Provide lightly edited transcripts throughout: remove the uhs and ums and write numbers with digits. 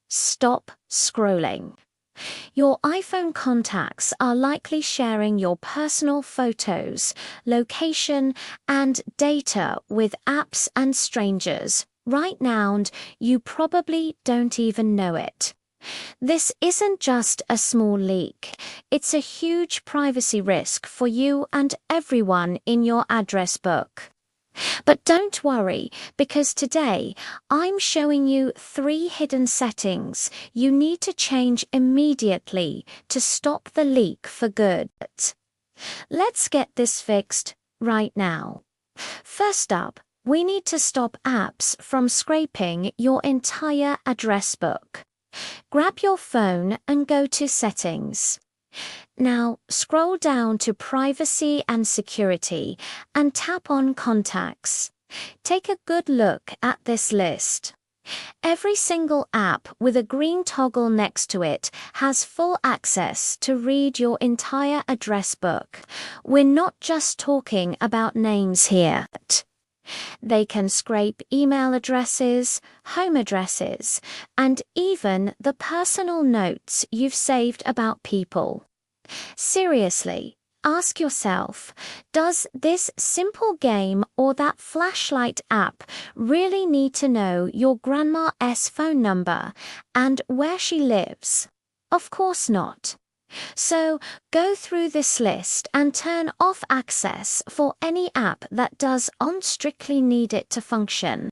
Stop scrolling. Your iPhone contacts are likely sharing your personal photos, location, and data with apps and strangers right now, and you probably don't even know it. This isn't just a small leak, it's a huge privacy risk for you and everyone in your address book. But don't worry, because today I'm showing you 3 hidden settings you need to change immediately to stop the leak for good. Let's get this fixed right now. First up, we need to stop apps from scraping your entire address book. Grab your phone and go to Settings. Now, scroll down to Privacy and Security and tap on Contacts. Take a good look at this list. Every single app with a green toggle next to it has full access to read your entire address book. We're not just talking about names here. They can scrape email addresses, home addresses, and even the personal notes you've saved about people. Seriously, ask yourself, does this simple game or that flashlight app really need to know your grandma's phone number and where she lives? Of course not. So go through this list and turn off access for any app that does not strictly need it to function.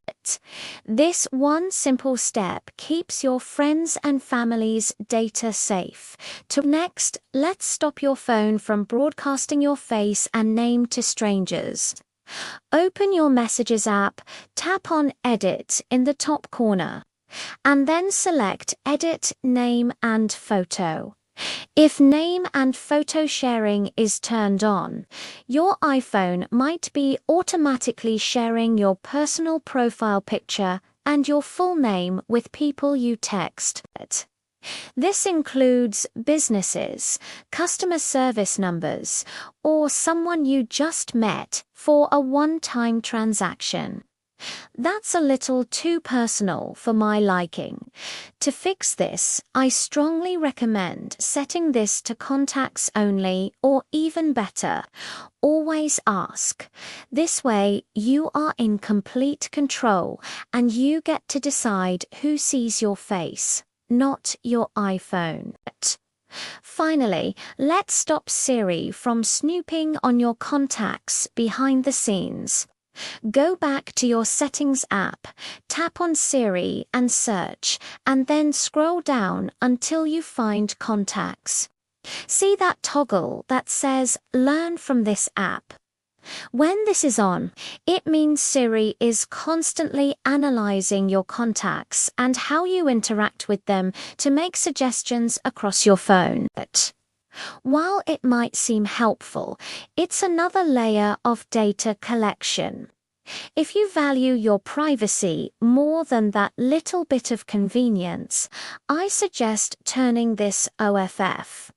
This one simple step keeps your friends and family's data safe. Next, let's stop your phone from broadcasting your face and name to strangers. Open your Messages app, tap on Edit in the top corner, and then select Edit Name and Photo. If name and photo sharing is turned on, your iPhone might be automatically sharing your personal profile picture and your full name with people you text. This includes businesses, customer service numbers, or someone you just met for a one-time transaction. That's a little too personal for my liking. To fix this, I strongly recommend setting this to contacts only, or even better, always ask. This way, you are in complete control and you get to decide who sees your face, not your iPhone. Finally, let's stop Siri from snooping on your contacts behind the scenes. Go back to your Settings app, tap on Siri and search, and then scroll down until you find Contacts. See that toggle that says Learn from this app? When this is on, it means Siri is constantly analyzing your contacts and how you interact with them to make suggestions across your phone. While it might seem helpful, it's another layer of data collection. If you value your privacy more than that little bit of convenience, I suggest turning this off.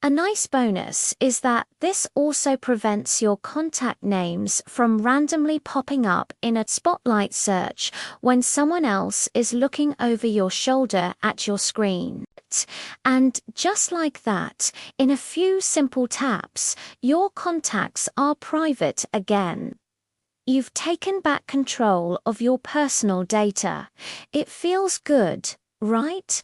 A nice bonus is that this also prevents your contact names from randomly popping up in a spotlight search when someone else is looking over your shoulder at your screen. And just like that, in a few simple taps, your contacts are private again. You've taken back control of your personal data. It feels good, right?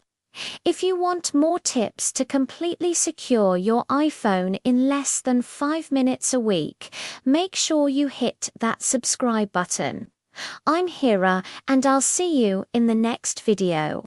If you want more tips to completely secure your iPhone in less than 5 minutes a week, make sure you hit that subscribe button. I'm Hira, and I'll see you in the next video.